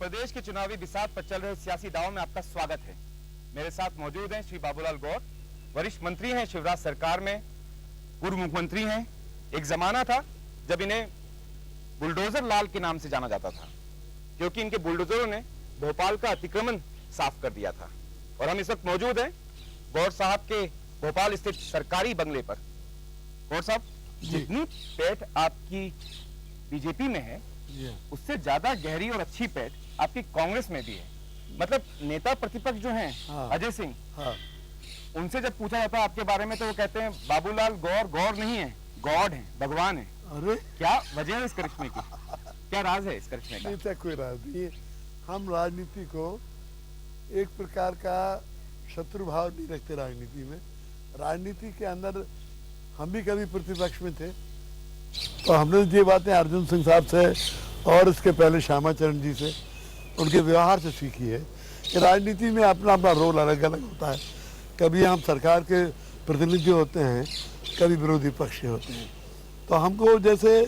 प्रदेश के चुनावी बिसात पर चल रहे सियासी दाव में आपका स्वागत है। मेरे साथ मौजूद हैं श्री बाबूलाल गौर, वरिष्ठ मंत्री हैं शिवराज सरकार में, पूर्व मुख्यमंत्री हैं। एक जमाना था जब इन्हें बुलडोजर लाल के नाम से जाना जाता था, क्योंकि इनके बुलडोजरों ने भोपाल का अतिक्रमण साफ कर दिया था। और हम इस वक्त मौजूद हैं गौर साहब के भोपाल स्थित सरकारी बंगले पर। गौर साहब, जितनी पैठ आपकी बीजेपी में है उससे ज्यादा गहरी और अच्छी पैठ आपकी कांग्रेस में भी है। मतलब नेता प्रतिपक्ष जो हैं अजय सिंह, उनसे जब पूछा जाता है आपके बारे में तो वो कहते हैं बाबूलाल गौर गौर नहीं है, गॉड है, भगवान है। अरे क्या वजह है इस करिश्मे की? क्या राज है इस करिश्मे का? नहीं, कोई राज नहीं है। हम राजनीति को एक प्रकार का शत्रु भाव नहीं रखते। राजनीति में, राजनीति के अंदर हम भी कभी प्रतिपक्ष में थे, तो हमने ये बातें अर्जुन सिंह साहब से और इसके पहले श्यामाचरण जी से, उनके व्यवहार से सीखी है कि राजनीति में अपना अपना रोल अलग अलग होता है। कभी हम सरकार के प्रतिनिधि होते हैं, कभी विरोधी पक्ष होते हैं। तो हमको जैसे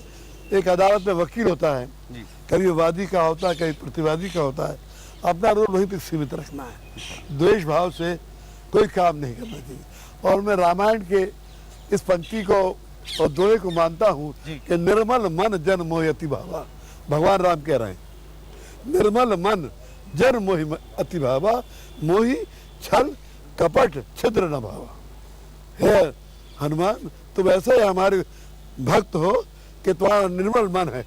एक अदालत में वकील होता है, कभी वादी का होता है, कभी प्रतिवादी का होता है, अपना रोल वहीं तक सीमित रखना है। द्वेष भाव से कोई काम नहीं करना चाहिए। और मैं रामायण के इस पंक्ति को और दोहे को मानता हूँ कि निर्मल मन जन मोहि अति भावा। भगवान राम कह रहे हैं, निर्मल मन जन मोहि अति भावा, मोहि छल कपट छिद्र न भावा। हे हनुमान, तुम ऐसे ही हमारे भक्त हो कि तुम्हारा निर्मल मन है।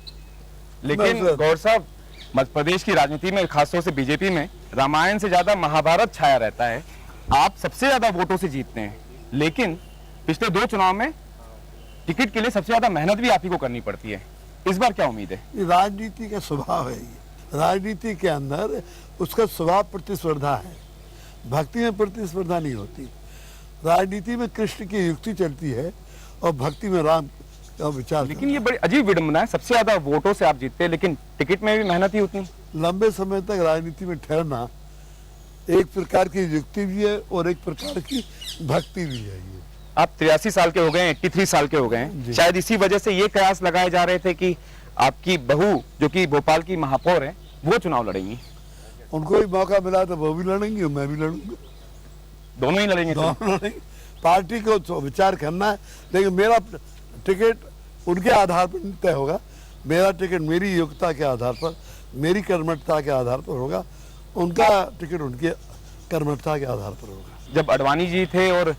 लेकिन गौर साहब, मध्य प्रदेश की राजनीति में, खासतौर से बीजेपी में, रामायण से ज्यादा महाभारत छाया रहता है। आप सबसे ज्यादा वोटों से जीतते हैं, लेकिन पिछले 2 चुनाव में टिकट के लिए सबसे ज्यादा मेहनत भी आप ही को करनी पड़ती है। इस बार क्या उम्मीद है? राजनीति का स्वभाव है ये। राजनीति के अंदर उसका स्वभाव प्रतिस्पर्धा है, भक्ति में प्रतिस्पर्धा नहीं होती। राजनीति में कृष्ण की युक्ति चलती है और भक्ति में राम का विचार। लेकिन ये बड़ी अजीब विडंबना है, सबसे ज्यादा वोटों से आप जीतते हैं लेकिन टिकट में भी मेहनत ही उतनी। लंबे समय तक राजनीति में ठहरना एक प्रकार की युक्ति भी है और एक प्रकार की भक्ति भी है। ये आप 83 साल के हो गए हैं, 83 साल के हो गए हैं। शायद इसी वजह से ये कयास लगाए जा रहे थे कि आपकी बहू, जो कि भोपाल की महापौर है, वो चुनाव लड़ेंगी। उनको भी मौका मिला तो वो भी लड़ेंगी और मैं भी लड़ूंगा। दोनों ही लड़ेंगे? दोनों लड़ेंगे। पार्टी को तो विचार करना है, लेकिन मेरा टिकट उनके आधार पर तय होगा। मेरा टिकट मेरी योग्यता के आधार पर, मेरी कर्मठता के आधार पर होगा। उनका टिकट उनके कर्मठता के आधार पर होगा। जब अडवाणी जी थे और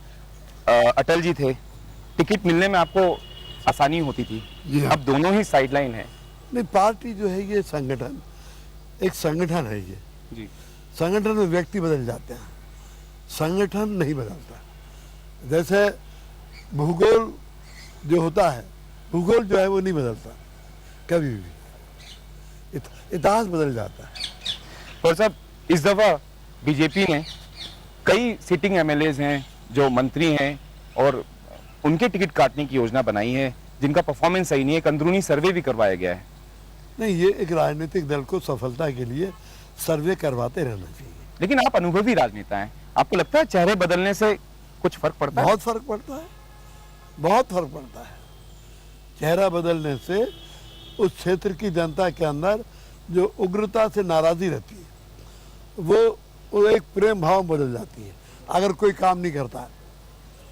अटल जी थे, टिकट मिलने में आपको आसानी होती थी। अब दोनों ही साइडलाइन है। नहीं, पार्टी जो है ये संगठन, एक संगठन है ये जी। संगठन में व्यक्ति बदल जाते हैं, संगठन नहीं बदलता। जैसे भूगोल जो होता है, भूगोल जो है वो नहीं बदलता कभी भी, इतिहास बदल जाता है। और साहब, इस दफा बीजेपी ने कई सिटिंग एमएलएज हैं जो मंत्री हैं और उनके टिकट काटने की योजना बनाई है, जिनका परफॉर्मेंस सही नहीं है। एक अंदरूनी सर्वे भी करवाया गया है। नहीं, ये एक राजनीतिक दल को सफलता के लिए सर्वे करवाते रहना चाहिए। लेकिन आप अनुभवी राजनेता हैं, आपको लगता है चेहरे बदलने से कुछ फर्क पड़ता है? बहुत फर्क पड़ता है, बहुत फर्क पड़ता है। चेहरा बदलने से उस क्षेत्र की जनता के अंदर जो उग्रता से नाराजगी रहती है, वो एक प्रेम भाव बदल जाती है। अगर कोई काम नहीं करता है,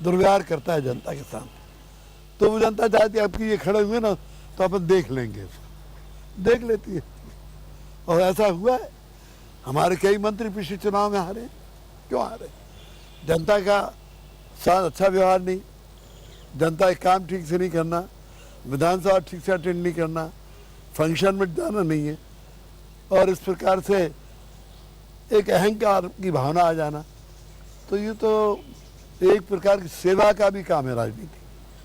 दुर्व्यवहार करता है जनता के साथ, तो वो जनता चाहती है आपकी ये खड़े हुए ना तो अपन देख लेंगे, देख लेती है। और ऐसा हुआ है, हमारे कई मंत्री पिछले चुनाव में हारे। क्यों हारे? जनता का साथ अच्छा व्यवहार नहीं, जनता का काम ठीक से नहीं करना, विधानसभा ठीक से अटेंड नहीं करना, फंक्शन में जाना नहीं है, और इस प्रकार से एक अहंकार की भावना आ जाना। तो ये तो एक प्रकार की सेवा का भी काम है राजनीति।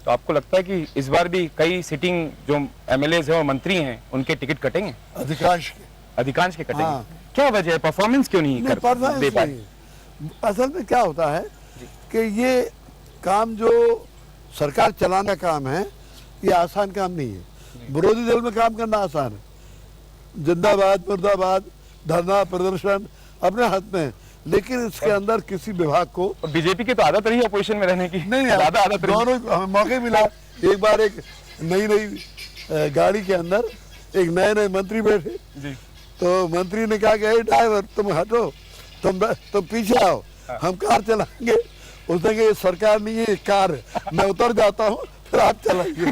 तो आपको लगता है कि इस बार भी कई सिटिंग जो एमएलएज हैं और मंत्री हैं उनके टिकट कटेंगे? अधिकांश के कटेंगे। हाँ। क्या वजह है? परफॉर्मेंस क्यों नहीं कर दे पाए? असल में क्या होता है कि ये काम जो सरकार चलाना काम है, ये आसान काम नहीं है। विरोधी दल में काम करना आसान है, जिंदाबाद मुर्दाबाद, धरना प्रदर्शन अपने हाथ में, लेकिन इसके अंदर किसी विभाग को, बीजेपी की तो आदत रही है अपोजिशन में रहने की। नहीं, ज्यादा आदत रही। दोनों हमें मौके मिला। एक बार एक नई गाड़ी के अंदर एक नए मंत्री बैठे, तो मंत्री ने कहा कि हे ड्राइवर तुम हटो, तुम पीछे आओ, हम कार चलाएंगे। उसने कहा ये सरकार नहीं है, ये कार है, मैं उतर जाता हूँ फिर आप चलाइए।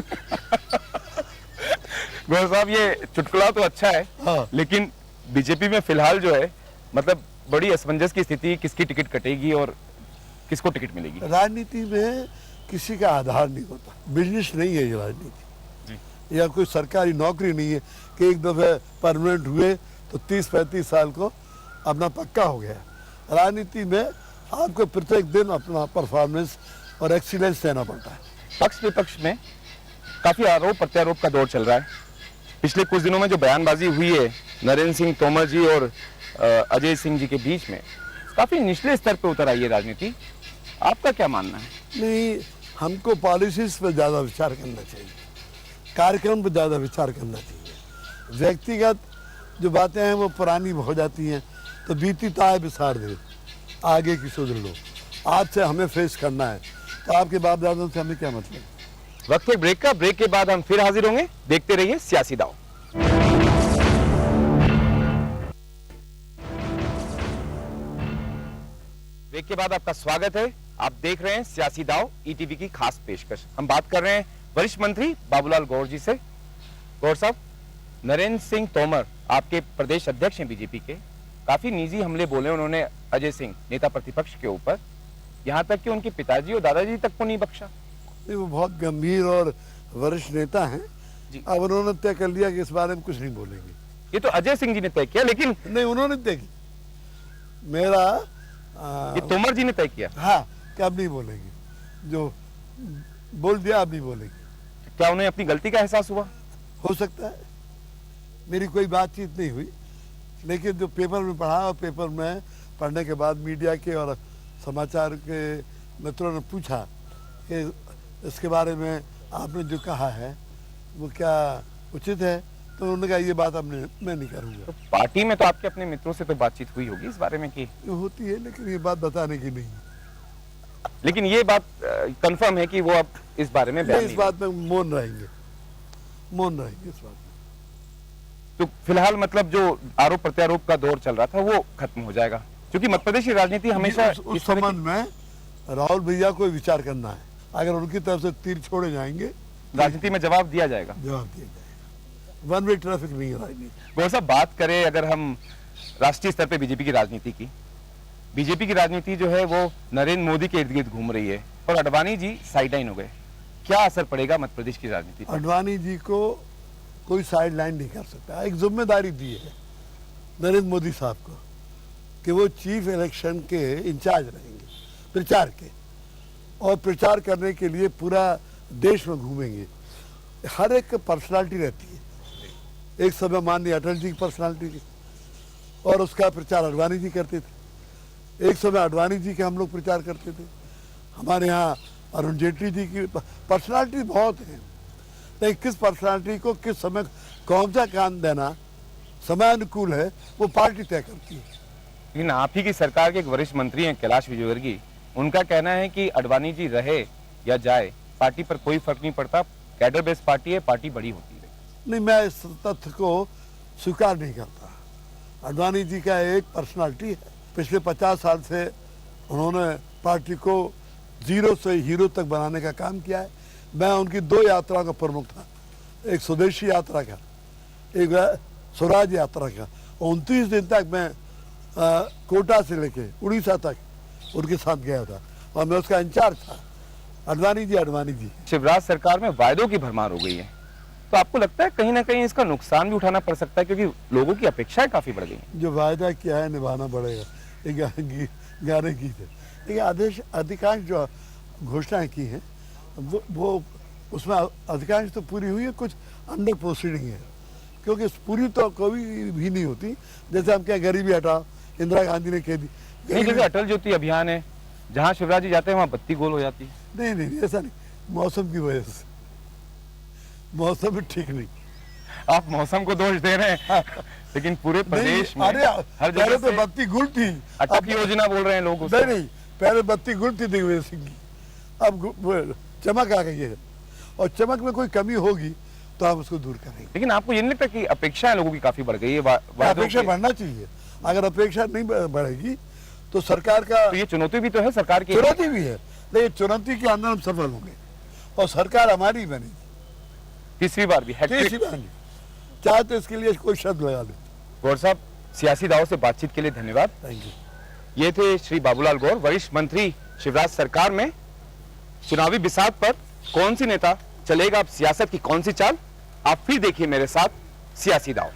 गौर साहब ये चुटकुला तो अच्छा है, हाँ। लेकिन बीजेपी में फिलहाल जो है मतलब बड़ी असमंजस की स्थिति, किसकी टिकट कटेगी और किसको टिकट मिलेगी। राजनीति में किसी का आधार नहीं होता, बिजनेस नहीं है ये राजनीति, या कोई सरकारी नौकरी नहीं है कि एक दफे परमानेंट हुए तो 30-35 साल को अपना पक्का हो गया। राजनीति में आपको प्रत्येक दिन अपना परफॉर्मेंस और एक्सीलेंस देना पड़ता है। पक्ष विपक्ष में काफी आरोप प्रत्यारोप का दौर चल रहा है। पिछले कुछ दिनों में जो बयानबाजी हुई है नरेंद्र सिंह तोमर जी और अजय सिंह जी के बीच में, काफी निचले स्तर पे उतर आई है राजनीति। आपका क्या मानना है? नहीं, हमको पॉलिसीज पर ज़्यादा विचार करना चाहिए, कार्यक्रम पर ज़्यादा विचार करना चाहिए। व्यक्तिगत जो बातें हैं वो पुरानी हो जाती हैं, तो बीती ताय बिसार दे, आगे की सुधर लो। आज से हमें फेस करना है, तो आपके बाप दादों से हमें क्या मतलब। वक्त एक ब्रेक का, ब्रेक के बाद हम फिर हाजिर होंगे। देखते रहिए सियासी दाव। ब्रेक के बाद आपका स्वागत है। आप देख रहे हैं सियासी दाव, ईटीवी की खास पेशकश। हम बात कर रहे हैं वरिष्ठ मंत्री बाबूलाल गौर जी से। गौर साहब, नरेंद्र सिंह तोमर आपके प्रदेश अध्यक्ष हैं बीजेपी के, काफी निजी हमले बोले उन्होंने अजय सिंह नेता प्रतिपक्ष के ऊपर, यहाँ तक कि उनके पिताजी और दादाजी तक को नहीं बख्शा। नहीं, वो बहुत गंभीर और वरिष्ठ नेता हैं जी। अब उन्होंने तय कर लिया कि इस बारे में कुछ नहीं बोलेंगे। ये तो अजय सिंह जी ने तय किया, लेकिन नहीं, उन्होंने तय किया, मेरा ये तोमर जी ने तय किया। हाँ, कि अब नहीं बोलेंगे, जो बोल दिया अब नहीं बोलेंगे। क्या उन्हें अपनी गलती का एहसास हुआ? हो सकता है, मेरी कोई बातचीत नहीं हुई, लेकिन जो पेपर में पढ़ा और पेपर में पढ़ने के बाद मीडिया के और समाचार के मित्रों ने पूछा कि इसके बारे में आपने जो कहा है वो क्या उचित है, तो उन्होंने कहा ये बात अब मैं नहीं करूँगा। तो पार्टी में तो आपके अपने मित्रों से तो बातचीत हुई होगी इस बारे में कि, ये होती है, लेकिन ये बात बताने की नहीं है। लेकिन ये बात कंफर्म है कि वो अब इस बारे में बयान इस बात में मौन रहेंगे इस बात में। तो फिलहाल मतलब जो आरोप प्रत्यारोप का दौर चल रहा था वो खत्म हो जाएगा, क्योंकि मध्य प्रदेश की राजनीति हमेशा उस संबंध में राहुल भैया को विचार करना है। अगर उनकी तरफ से तीर छोड़े जाएंगे, राजनीति में जवाब दिया जाएगा। जवाब दिया जाएगा। वन वे ट्रैफिक नहीं है राजनीति। गौर साहब, बात करें अगर हम राष्ट्रीय स्तर पे बीजेपी की राजनीति की, बीजेपी की राजनीति जो है वो नरेंद्र मोदी के इर्द गिर्द घूम रही है और अडवाणी जी साइडलाइन हो गए। क्या असर पड़ेगा मध्य प्रदेश की राजनीति पर? अडवाणी जी को कोई साइड लाइन नहीं कर सकता। एक जिम्मेदारी दी है नरेंद्र मोदी साहब को कि वो चीफ इलेक्शन के इंचार्ज रहेंगे, प्रचार के, और प्रचार करने के लिए पूरा देश में घूमेंगे। हर एक पर्सनालिटी रहती है। एक समय माननीय अटल जी की पर्सनालिटी थी और उसका प्रचार अडवाणी जी करते थे। एक समय अडवाणी जी के हम लोग प्रचार करते थे। हमारे यहाँ अरुण जेटली जी की पर्सनालिटी बहुत है, लेकिन किस पर्सनालिटी को किस समय कौन सा काम देना समय अनुकूल है वो पार्टी तय करती है। लेकिन आप ही की सरकार के एक वरिष्ठ मंत्री हैं कैलाश विजयवर्गीय, उनका कहना है कि अडवाणी जी रहे या जाए पार्टी पर कोई फर्क नहीं पड़ता, कैडर बेस्ड पार्टी है, पार्टी बड़ी होती है। नहीं, मैं इस तथ्य को स्वीकार नहीं करता। अडवाणी जी का एक पर्सनालिटी है। पिछले 50 साल से उन्होंने पार्टी को जीरो से हीरो तक बनाने का काम किया है। मैं उनकी 2 यात्रा का प्रमुख था, एक स्वदेशी यात्रा का, एक स्वराज यात्रा का। 29 दिन तक मैं कोटा से लेके उड़ीसा तक उनके साथ गया था और मैं उसका इंचार्ज था। अडवाणी जी। शिवराज सरकार में वायदों की भरमार हो गई है, तो आपको लगता है कहीं ना कहीं इसका नुकसान भी उठाना पड़ सकता है, क्योंकि लोगों की अपेक्षाएं काफी बढ़ गई हैं। जो वायदा किया है निभाना पड़ेगा, ये गाने की थे। लेकिन अधिकांश जो घोषणाएं की हैं वो उसमें अधिकांश तो पूरी हुई है, कुछ अंडर प्रोसीडिंग है, क्योंकि पूरी तो कभी भी नहीं होती। जैसे हम क्या गरीबी हटाओ, इंदिरा गांधी ने कह दी। जैसे अटल ज्योति अभियान है, जहां शिवराज जी जाते हैं वहां बत्ती गोल हो जाती है। नहीं, ऐसा नहीं, मौसम की वजह से। मौसम भी ठीक नहीं। आप मौसम को दोष दे रहे हैं, लेकिन पूरे प्रदेश में अरे हर पहले जगह तो बत्ती गुल थी, अटक योजना बोल रहे हैं लोग उसको। नहीं, पहले बत्ती गुल थी दिग्विजय सिंह की, अब चमक आ गई है। और चमक में कोई कमी होगी तो हम उसको दूर करेंगे। लेकिन आपको ये नहीं लगता कि अपेक्षाएं लोगों की काफी बढ़ गई है? अपेक्षा बढ़ना चाहिए। अगर अपेक्षा नहीं बढ़ेगी तो सरकार का तो ये चुनौती भी तो है सरकार की। चुनौती भी है, लेकिन चुनौती के अंदर हम सफल होंगे और सरकार हमारी बनेगी तीसरी बार भी तीसरी बार नहीं। चाहे तो इसके लिए कोई शब्द लगा दे। गौर साहब, सियासी दाव से बातचीत के लिए धन्यवाद। Thank you. ये थे श्री बाबूलाल गौर, वरिष्ठ मंत्री शिवराज सरकार में। चुनावी बिसात पर कौन सी नेता चलेगा अब सियासत की कौन सी चाल, आप फिर देखिए मेरे साथ सियासी दाव।